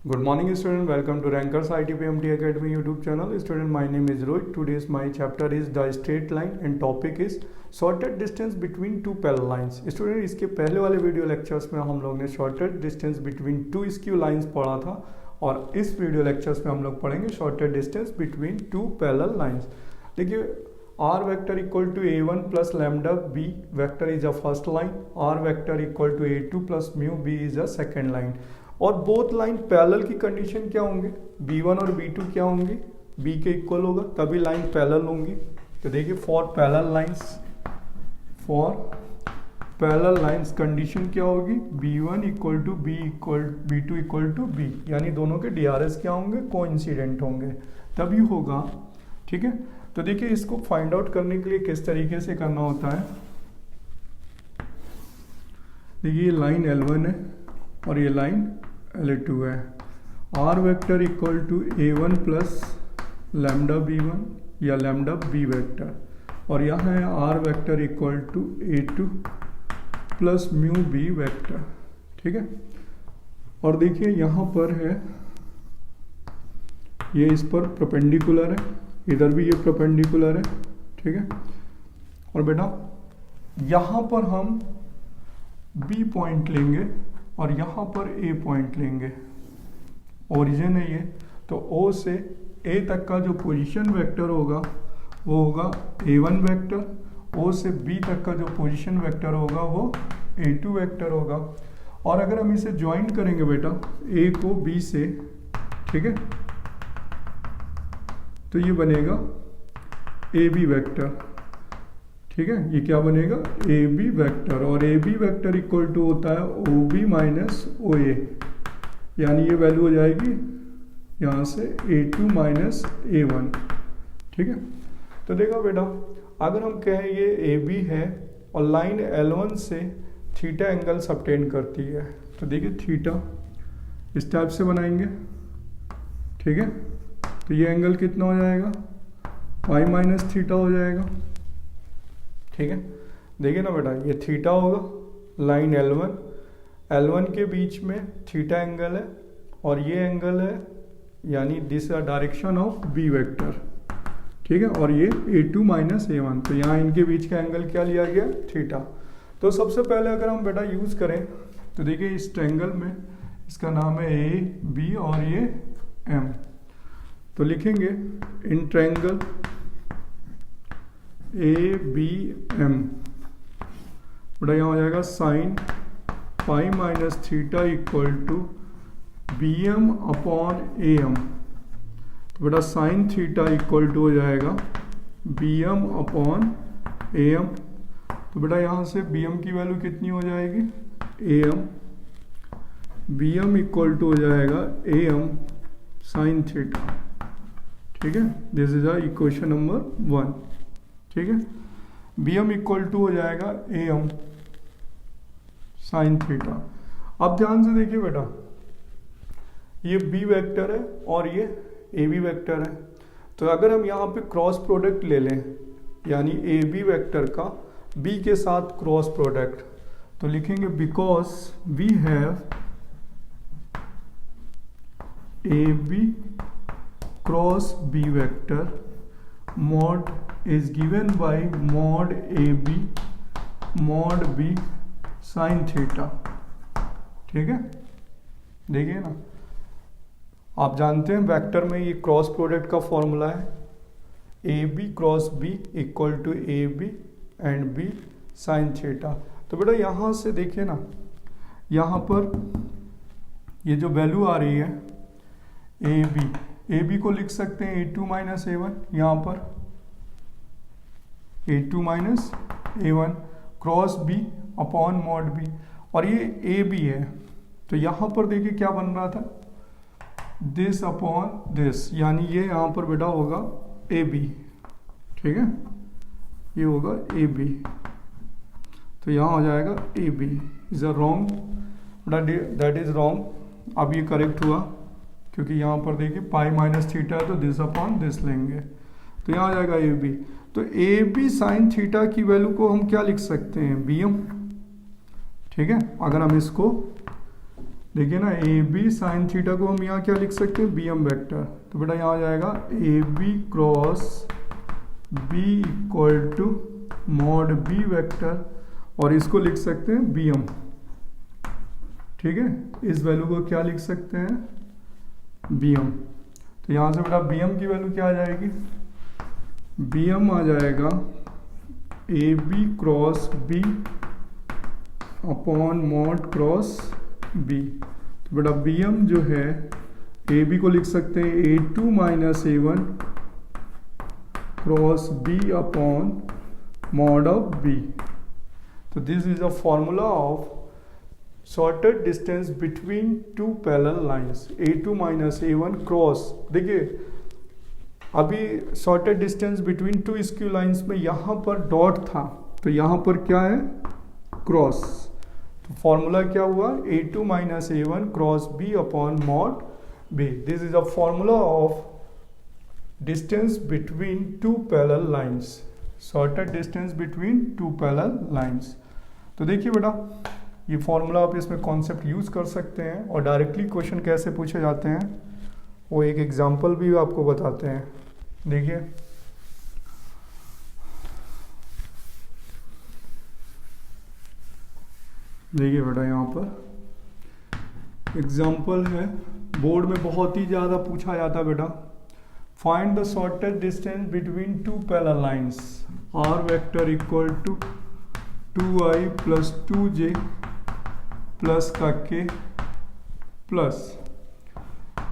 Good morning student, welcome to Rankers ITPMT Academy YouTube channel. Student, my name is Rohit. Today's my chapter is the straight line and topic is shortest distance between two parallel lines. Student, इसके पहले वाले video lectures में हम लोग ने shortest distance between two skew lines पढ़ा था और इस वीडियो लेक्चर्स में हम लोग पढ़ेंगे shortest distance between two parallel lines. देखिए r vector equal to a1 plus lambda b vector is a first line, r vector equal to a2 plus mu b is a second line और both line parallel की condition क्या होंगे, b1 और b2 क्या होंगे, b के equal होगा तभी लाइन पैरेलल होंगी। तो देखिए फॉर पैरेलल लाइंस कंडीशन क्या होगी, b1 equal to b2 equal to b, यानी दोनों के DRS क्या होंगे, कोइंसिडेंट होंगे तभी होगा। ठीक है, तो देखिए इसको फाइंड आउट करने के लिए किस तरीके से करना होता है। देखिए ये लाइन L1 है और ये लाइन L2 है। r vector equal to a1 plus lambda b1 या लैम्डा b वेक्टर और यहाँ है r vector equal to a2 plus mu b vector. ठीक है, और देखिए यहाँ पर है ये इस पर परपेंडिकुलर है, इधर भी ये परपेंडिकुलर है। ठीक है, और बेटा यहाँ पर हम B पॉइंट लेंगे और यहाँ पर A पॉइंट लेंगे, ओरिजिन है ये, तो O से A तक का जो पोजीशन वेक्टर होगा वो होगा A1 वेक्टर, O से B तक का जो पोजीशन वेक्टर होगा वो A2 वेक्टर होगा। और अगर हम इसे ज्वाइन करेंगे बेटा A को B से, ठीक है, तो ये बनेगा AB वेक्टर। ठीक है, ये क्या बनेगा, AB वेक्टर, और AB वेक्टर इक्वल टू होता है OB माइनस OA, यानी ये वैल्यू हो जाएगी यहाँ से A2 माइनस A1। ठीक है, तो देखो बेटा अगर हम कहें ये AB है और लाइन L1 से थीटा एंगल सबटेंड करती है, तो देखिए थीटा इस टाइप से बनाएंगे। ठीक है, तो ये एंगल कितना हो जाएगा, पाई माइनस थीटा हो जाएगा। ठीक है, देखिए ना बेटा ये थीटा होगा, लाइन L1 के बीच में थीटा एंगल है और ये एंगल है, यानी this direction of B vector. ठीक है, और ये A2 माइनस A1, तो यहाँ इनके बीच का एंगल क्या लिया गया, थीटा। तो सबसे पहले अगर हम बेटा यूज करें तो देखिए इस ट्रायंगल में इसका नाम है A B और ये M, तो लिखेंगे इन ट्रायंगल ABM, बड़ा यहाँ हो जाएगा sine pi minus theta equal to BM upon AM, तो बेटा साइन थीटा इक्वल टू हो जाएगा BM अपॉन AM। तो बेटा यहाँ से BM की वैल्यू कितनी हो जाएगी, AM, BM इक्वल टू हो जाएगा AM साइन थीटा। ठीक है, दिस इज इक्वेशन नंबर 1। ठीक है, BM इक्वल टू हो जाएगा AM साइन थीटा। अब ध्यान से देखिए बेटा ये B वेक्टर है और ये AB वेक्टर है, तो अगर हम यहाँ पे क्रॉस प्रोडक्ट ले लें, यानी AB वेक्टर का B के साथ क्रॉस प्रोडक्ट, तो लिखेंगे because we have AB cross B vector mod is given by mod AB mod B sin theta. ठीक है, देखिए ना आप जानते हैं वेक्टर में ये क्रॉस प्रोडक्ट का फॉर्मूला है AB cross B equal to AB and B sin theta. तो बेटा यहाँ से देखिए ना, यहाँ पर ये जो वैल्यू आ रही है AB को लिख सकते हैं A2 माइनस A1, यहाँ पर A2 minus A1 cross B upon mod B, और ये AB है, तो यहाँ पर देखिए क्या बन रहा था, दिस अपॉन दिस, यानी ये यहाँ पर बेटा होगा AB। ठीक है, ये होगा AB, तो यहाँ हो जाएगा AB is a wrong, that is wrong. अब ये करेक्ट हुआ क्योंकि यहाँ पर देखिए पाई माइनस थीटा है तो दिस अपॉन दिस लेंगे, तो यहाँ आ जाएगा AB। तो AB साइन थीटा की वैल्यू को हम क्या लिख सकते हैं, BM। ठीक है, अगर हम इसको देखिए ना, ए बी साइन थीटा को हम यहाँ क्या लिख सकते हैं, बी एम वैक्टर। तो बेटा यहाँ आ जाएगा A B cross B equal to mod B vector, और इसको लिख सकते हैं बी एम। ठीक है, इस वैल्यू को क्या लिख सकते हैं, बी एम। तो यहाँ से बेटा बी एम की वैल्यू क्या आ जाएगी, बी एम आ जाएगा A B cross B upon mod cross B. तो बेटा बी एम जो है, ए बी को लिख सकते हैं A two minus A one cross B upon mod of B. तो this is a formula of shortest distance between two parallel lines, A two minus A one cross. देखिए अभी shortest distance between two skew lines में यहाँ पर dot था, तो यहाँ पर क्या है, क्रॉस। तो फॉर्मूला क्या हुआ, A two minus A one cross B upon mod B. This is a formula of distance between two parallel lines, shortest distance between two parallel lines. तो देखिए बेटा, ये फॉर्मूला आप इसमें कॉन्सेप्ट यूज़ कर सकते हैं, और डायरेक्टली क्वेश्चन कैसे पूछे जाते हैं वो एक एग्जांपल भी आपको बताते हैं। देखिए बेटा, यहाँ पर एग्जांपल है, बोर्ड में बहुत ही ज़्यादा पूछा जाता है बेटा। Find the shortest distance between two parallel lines, R vector equal to 2i plus 2j plus का k plus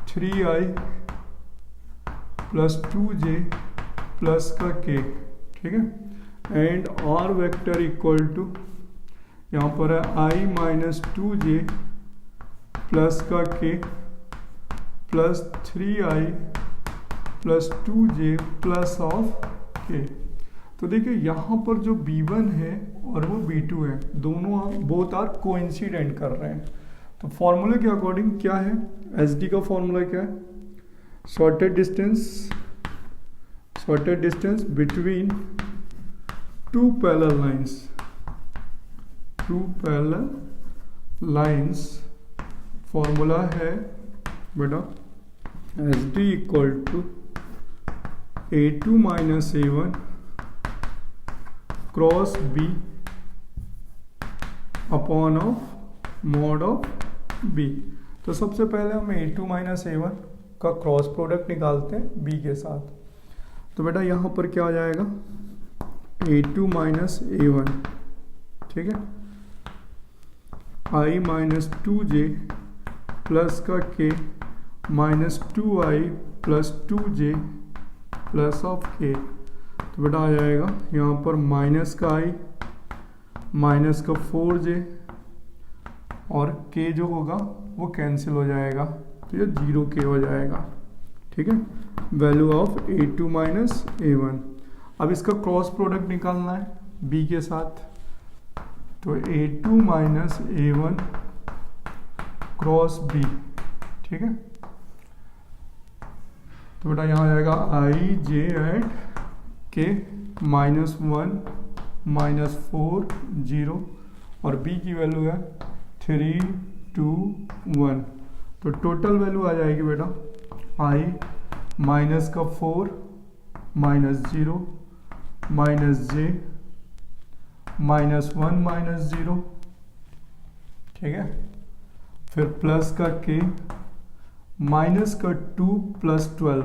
3i plus 2j plus का k। ठीक है, and r vector equal to, यहाँ पर है i माइनस 2j प्लस का k plus 3i plus 2j plus of k। तो देखिए यहाँ पर जो B1 है और वो B2 है, दोनों बोथ आर कोइंसिडेंट कर रहे हैं। तो फॉर्मूले के अकॉर्डिंग क्या है, SD का फॉर्मूला क्या है, shorted distance between two parallel lines, formula है बेटा SD equal to A2 minus A1 cross B upon of mod of B. तो सबसे पहले हम A2 माइनस A1 का क्रॉस प्रोडक्ट निकालते हैं B के साथ। तो बेटा यहाँ पर क्या आ जाएगा, A2 माइनस A1, ठीक है, i माइनस 2j प्लस का k minus 2i plus 2j plus of k। तो बेटा आ जाएगा यहाँ पर माइनस का i माइनस का 4j, और k जो होगा वो कैंसिल हो जाएगा, तो ये 0k हो जाएगा। ठीक है, value of A2 minus A1। अब इसका क्रॉस प्रोडक्ट निकालना है b के साथ, तो A2 minus A1 cross b। ठीक है, तो बेटा यहाँ आ जाएगा i j एट k माइनस 1 माइनस 4 0, और b की वैल्यू है 3 2 1। तो टोटल वैल्यू आ जाएगी बेटा i माइनस का 4 minus 0 minus j minus 1 minus 0। ठीक है, फिर प्लस का k माइनस का 2 प्लस 12,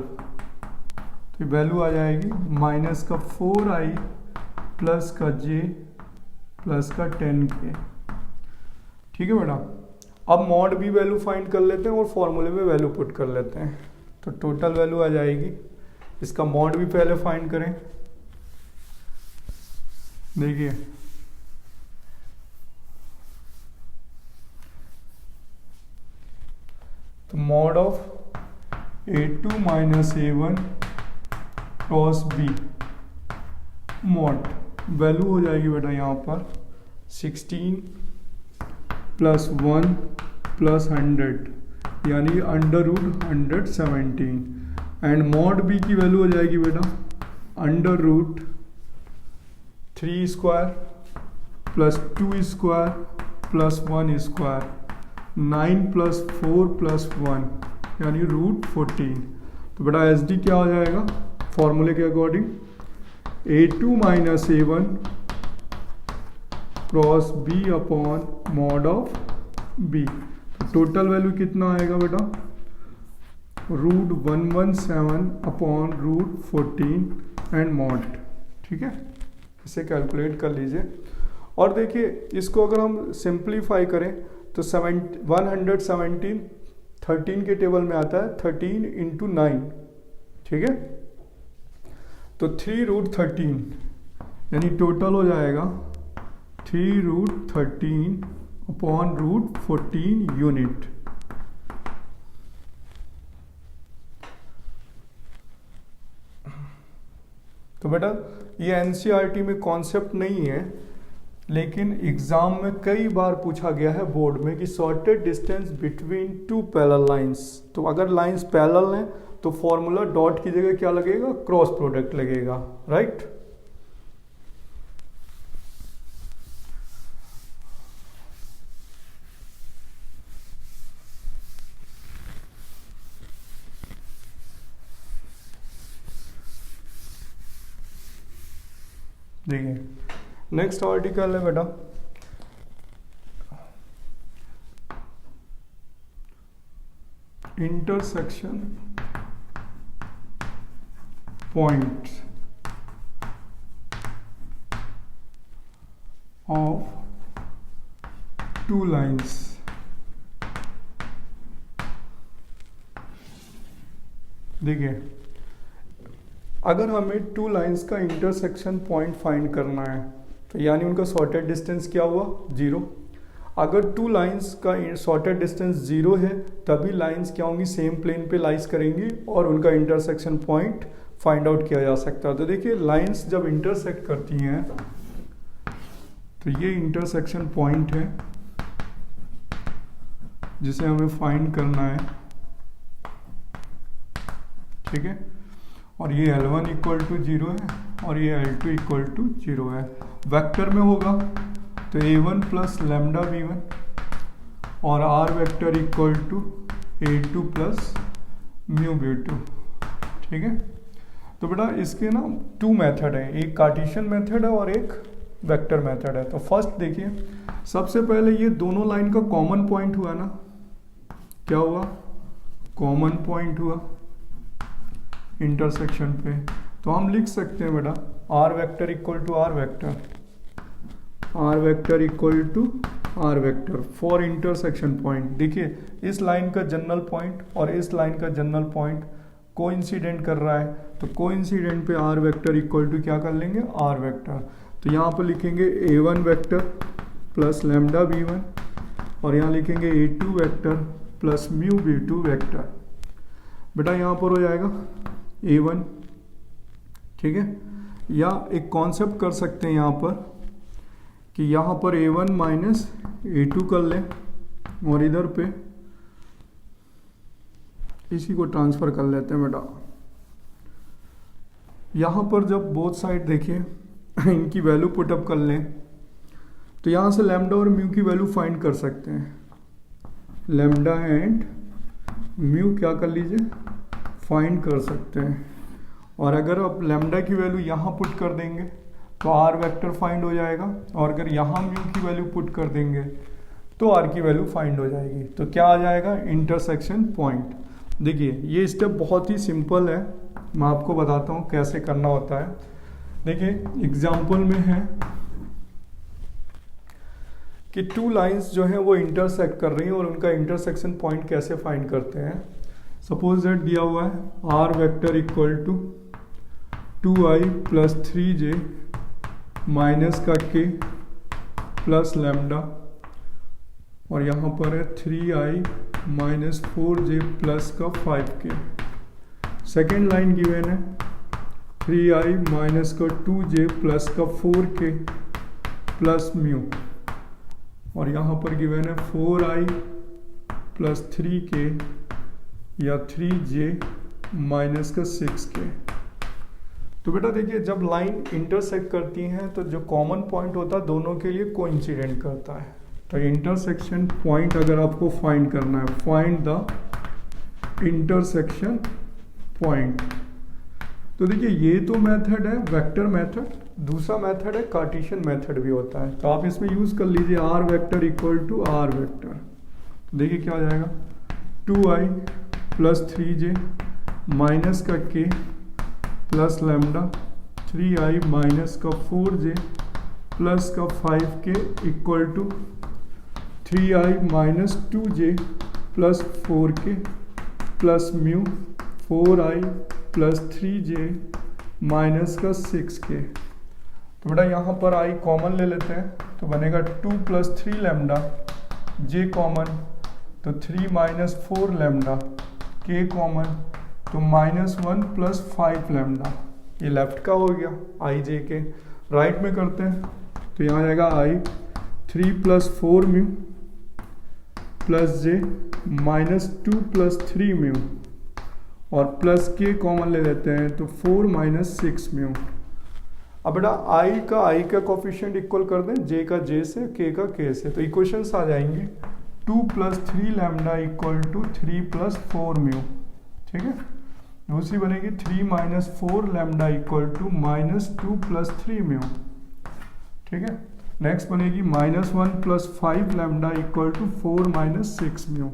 तो वैल्यू आ जाएगी माइनस का 4i प्लस का j प्लस का 10k। ठीक है बेटा, अब मॉड भी वैल्यू फाइंड कर लेते हैं और फॉर्मूले में वैल्यू पुट कर लेते हैं। तो टोटल वैल्यू आ जाएगी, इसका मॉड भी पहले फाइंड करें। देखिए तो mod of A2 minus A1 cross B, mod value हो जाएगी बेटा यहाँ पर 16 प्लस 1 प्लस 100 यानी under root 117, and mod B की वैल्यू हो जाएगी बेटा under root 3 square plus 2 square plus 1 square 9 + 4 + 1 यानी √14। तो बेटा एस डी क्या हो जाएगा फॉर्मूले के according, A2 - A1 cross B upon mod of B। तो टोटल वैल्यू कितना आएगा बेटा, √117 अपॉन √14 एंड मॉड। ठीक है, इसे कैलकुलेट कर लीजिए। और देखिए इसको अगर हम सिंप्लीफाई करें तो 117 13 के टेबल में आता है 13 × 9। ठीक है, तो 3√13 यानी टोटल हो जाएगा 3√13 अपॉन √14 यूनिट। तो बेटा ये एनसीईआरटी में कॉन्सेप्ट नहीं है, लेकिन एग्जाम में कई बार पूछा गया है बोर्ड में कि shorted distance between two parallel lines. तो अगर लाइंस पैरेलल हैं तो फॉर्मूला डॉट की जगह क्या लगेगा, क्रॉस प्रोडक्ट लगेगा, राइट। देखिए नेक्स्ट आर्टिकल है बेटा intersection point of two lines. देखिए अगर हमें टू लाइंस का इंटरसेक्शन पॉइंट फाइंड करना है तो यानी उनका शॉर्टेड डिस्टेंस क्या हुआ, 0। अगर टू लाइंस का शॉर्टेड डिस्टेंस 0 है तभी लाइंस क्या होंगी, सेम प्लेन पे लाइज करेंगी और उनका इंटरसेक्शन पॉइंट फाइंड आउट किया जा सकता है। तो देखिए लाइंस जब इंटरसेक्ट करती हैं तो ये इंटरसेक्शन पॉइंट है जिसे हमें फाइंड करना है। ठीक है, और ये L1 = 0 है और ये L2 = 0 है। वेक्टर में होगा तो A1 + λ(V1) और R वेक्टर = A2 + μ(V2)। ठीक है, तो बेटा इसके ना 2 मेथड है, एक कार्टेशियन मेथड है और एक वेक्टर मेथड है। तो फर्स्ट देखिए, सबसे पहले ये दोनों लाइन का कॉमन पॉइंट हुआ ना, क्या हुआ, कॉमन पॉइंट हुआ इंटरसेक्शन पे। तो हम लिख सकते हैं बेटा R vector = R vector, R vector = R vector for intersection point. देखिए इस लाइन का जनरल पॉइंट और इस लाइन का जनरल पॉइंट कोइंसिडेंट कर रहा है, तो कोइंसिडेंट पे R वेक्टर = क्या कर लेंगे, R वेक्टर। तो यहाँ पर लिखेंगे A1 वेक्टर + λ(V1) और यहाँ लिखेंगे A2 वेक्टर + μ(V2) वेक्टर। बेटा यहाँ पर हो जाएगा A1। ठीक है, या एक कॉन्सेप्ट कर सकते हैं यहाँ पर कि यहाँ पर A1 - A2 कर लें और इधर पे इसी को ट्रांसफ़र कर लेते हैं बेटा। यहाँ पर जब बोथ साइड देखिए इनकी वैल्यू पुटअप कर लें तो यहाँ से लैम्डा और म्यू की वैल्यू फाइंड कर सकते हैं। लैम्डा एंड म्यू क्या कर लीजिए, फाइंड कर सकते हैं। और अगर आप लैम्डा की वैल्यू यहाँ पुट कर देंगे तो R वेक्टर फाइंड हो जाएगा, और अगर यहाँ म्यू की वैल्यू पुट कर देंगे तो R की वैल्यू फाइंड हो जाएगी। तो क्या आ जाएगा, इंटरसेक्शन पॉइंट। देखिए ये स्टेप बहुत ही सिंपल है, मैं आपको बताता हूँ कैसे करना होता है। देखिए एग्जाम्पल में है कि टू लाइंस जो है वो इंटरसेक्ट कर रही हैं और उनका इंटरसेक्शन पॉइंट कैसे फाइंड करते हैं। सपोज दैट दिया हुआ है R vector = 2i + 3j minus का k प्लस लैम्डा, और यहाँ पर है 3i - 4j प्लस का 5k। सेकेंड लाइन गिवन है 3i - का 2j प्लस का 4k प्लस म्यू, और यहाँ पर गिवन है 4i + 3k या 3j - का 6k। तो बेटा देखिए जब लाइन इंटरसेक्ट करती हैं तो जो कॉमन पॉइंट होता है दोनों के लिए कोइंसिडेंट करता है। तो इंटरसेक्शन पॉइंट अगर आपको फाइंड करना है, फाइंड द इंटरसेक्शन पॉइंट, तो देखिए ये तो मेथड है वेक्टर मेथड, दूसरा मेथड है कार्टेशियन मेथड भी होता है। तो आप इसमें यूज कर लीजिए R vector equal to R vector. तो देखिए क्या हो जाएगा, 2i प्लस 3j माइनस का k plus lambda 3i minus का 4j प्लस का 5k equal to 3i minus 2j plus 4k plus mu 4i plus 3j minus का 6k। तो बेटा यहाँ पर i कॉमन ले लेते हैं, तो बनेगा 2 प्लस 3 लैम्डा, j कॉमन तो 3 माइनस 4 लैम्डा, k कॉमन तो -1 प्लस 5 लैम्डा। ये लेफ्ट का हो गया i j के। राइट में करते हैं तो यहाँ जाएगा i 3 plus 4 mu plus j minus 2 plus 3 mu और प्लस k कॉमन ले लेते हैं तो 4 माइनस 6 म्यू। अब बेटा i का कोफिशिएंट इक्वल कर दें j का j से, k का k से, तो इक्वेशंस आ जाएंगे 2 plus 3 lambda equal to 3 plus 4 mu. ठीक है, दूसरी बनेगी 3 minus 4 lambda equal to minus 2 plus 3 mu. ठीक है, नेक्स्ट बनेगी -1 plus 5 lambda equal to 4 minus 6 mu.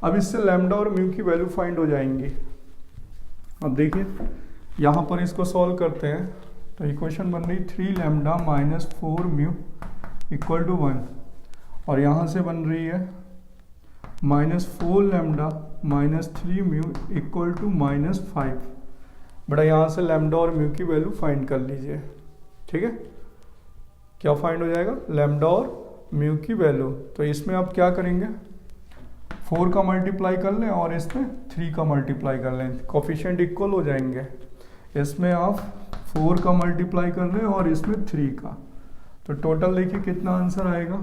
अब इससे लैम्डा और म्यू की वैल्यू फाइंड हो जाएंगी। अब देखिए यहाँ पर इसको सॉल्व करते हैं तो इक्वेशन बन रही 3 lambda minus 4 mu equal to 1 और यहाँ से बन रही है -4 lambda minus 3 mu equal to -5। बड़ा यहाँ से लैम्डा और म्यू की वैल्यू फाइंड कर लीजिए। ठीक है, क्या फाइंड हो जाएगा, लैम्डा और म्यू की वैल्यू। तो इसमें आप क्या करेंगे, 4 का मल्टीप्लाई कर लें और इसमें 3 का मल्टीप्लाई कर लें, कोफिशिएंट इक्वल हो जाएंगे। इसमें आप 4 का मल्टीप्लाई कर लें और इसमें 3 का, तो टोटल देखिए कितना आंसर आएगा,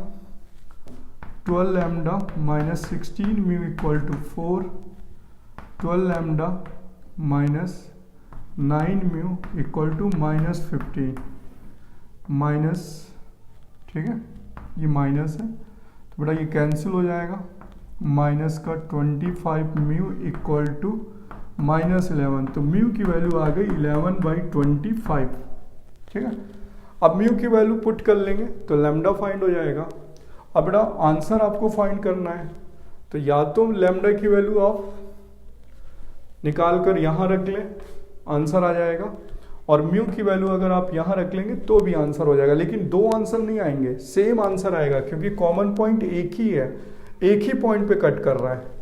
12 lambda minus 16 mu equal to 4, 12 lambda minus 9 mu equal to -15 minus. ठीक है, ये माइनस है तो बेटा ये कैंसिल हो जाएगा, माइनस का 25 म्यू इक्वल टू -11, तो म्यू की वैल्यू आ गई 11/25। ठीक है, अब म्यू की वैल्यू पुट कर लेंगे तो लैम्डा फाइंड हो जाएगा। अब बेटा आंसर आपको फाइंड करना है तो या तो लैम्डा की वैल्यू आप निकाल कर यहाँ रख लें, आंसर आ जाएगा, और म्यू की वैल्यू अगर आप यहाँ रख लेंगे तो भी आंसर हो जाएगा। लेकिन दो आंसर नहीं आएंगे, सेम आंसर आएगा क्योंकि कॉमन पॉइंट एक ही है, एक ही पॉइंट पे कट कर रहा है।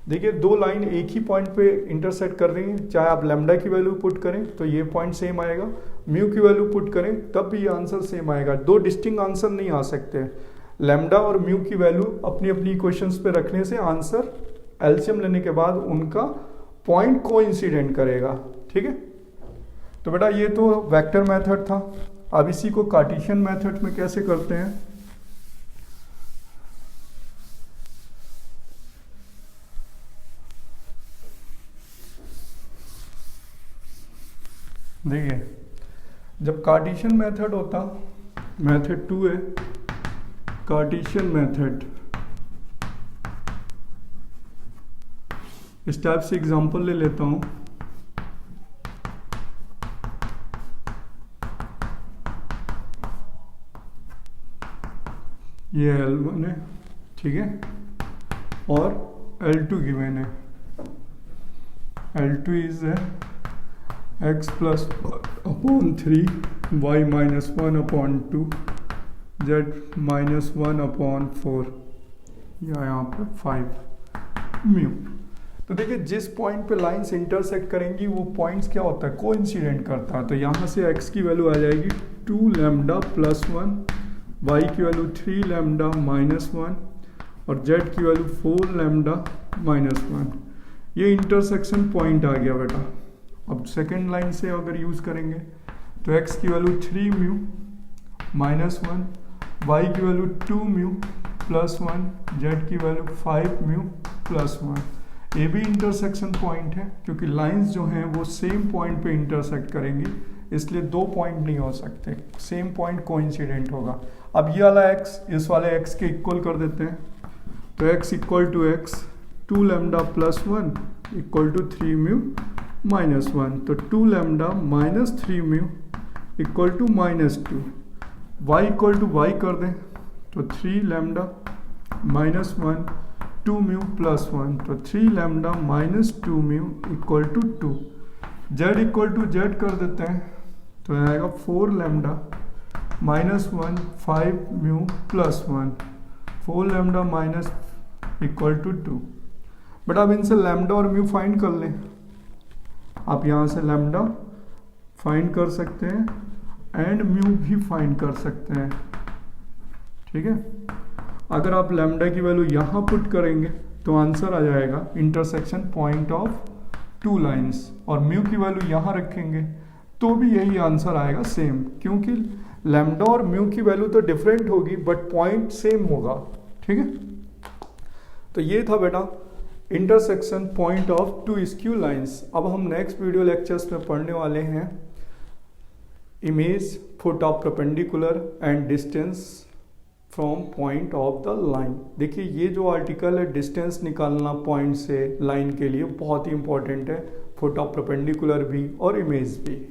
देखिए दो लाइन एक ही पॉइंट पे इंटरसेक्ट कर रही हैं, चाहे आप लैम्डा की वैल्यू पुट करें तो ये पॉइंट सेम आएगा, म्यू की वैल्यू पुट करें तब भी ये आंसर सेम आएगा। दो डिस्टिंक्ट आंसर नहीं आ सकते। लैम्डा और म्यू की वैल्यू अपनी अपनी इक्वेशंस पे रखने से आंसर एलसीएम लेने के बाद उनका पॉइंट कोइंसिडेंट करेगा। ठीक है, तो बेटा ये तो वेक्टर मेथड था। अब इसी को कार्टेशियन मेथड में कैसे करते हैं, देखिए जब कार्टेशियन मेथड होता, मेथड 2 है कार्टेशियन मेथड। इस टाइप से एग्जांपल ले लेता हूं, ये L1 है, ठीक है, और L2 गिवन है। L2 is x plus upon 3 y minus 1 upon 2 z minus 1 upon 4 या यहाँ पर 5 म्यू। तो देखिए जिस पॉइंट पे लाइंस इंटरसेक्ट करेंगी वो पॉइंट्स क्या होता है, कोइंसिडेंट करता है। तो यहाँ से x की वैल्यू आ जाएगी 2 लैम्डा प्लस 1, y की वैल्यू 3 लैम्डा माइनस 1 और z की वैल्यू 4 लैम्डा माइनस 1। ये इंटरसेक्शन पॉइंट आ गया बेटा। अब सेकेंड लाइन से अगर यूज़ करेंगे तो x की वैल्यू 3 म्यू माइनस 1, y की वैल्यू 2 म्यू प्लस 1, z की वैल्यू 5 म्यू प्लस 1। ये भी इंटरसेक्शन पॉइंट है क्योंकि लाइंस जो हैं वो सेम पॉइंट पे इंटरसेक्ट करेंगी, इसलिए दो पॉइंट नहीं हो सकते, सेम पॉइंट कोइंसिडेंट होगा। अब ये वाला x इस वाले x के इक्वल कर देते हैं, तो x equal to x 2 lambda plus 1 equal to 3 mu minus 1, तो 2 lambda minus 3 mu equal to minus 2, y equal to y कर दें तो 3 लैम्डा माइनस 1 2 म्यू प्लस 1, तो 3 lambda minus 2 mu equal to 2, z equal to z कर देते हैं तो आएगा 4 lambda minus 1 5 mu plus 1, 4 lambda minus equal to 2। But अब इनसे लैम्डा और म्यू फाइंड कर लें, आप यहाँ से लैम्डा फाइंड कर सकते हैं एंड म्यू भी फाइंड कर सकते हैं, ठीक है। अगर आप लैम्डा की वैल्यू यहाँ पुट करेंगे तो आंसर आ जाएगा इंटरसेक्शन पॉइंट ऑफ 2 लाइंस, और म्यू की वैल्यू यहाँ रखेंगे तो भी यही आंसर आएगा सेम, क्योंकि लैम्डा और म्यू की वैल्यू तो डिफरेंट होगी बट पॉइंट सेम होगा, ठीक है। तो ये था बेटा intersection point of 2 skew lines. अब हम नेक्स्ट वीडियो लेक्चर्स में पढ़ने वाले हैं image foot of perpendicular and distance from point of the line. देखिए ये जो आर्टिकल है डिस्टेंस निकालना पॉइंट से लाइन के लिए बहुत ही इंपॉर्टेंट है, फुट ऑफ परपेंडिकुलर भी और इमेज भी।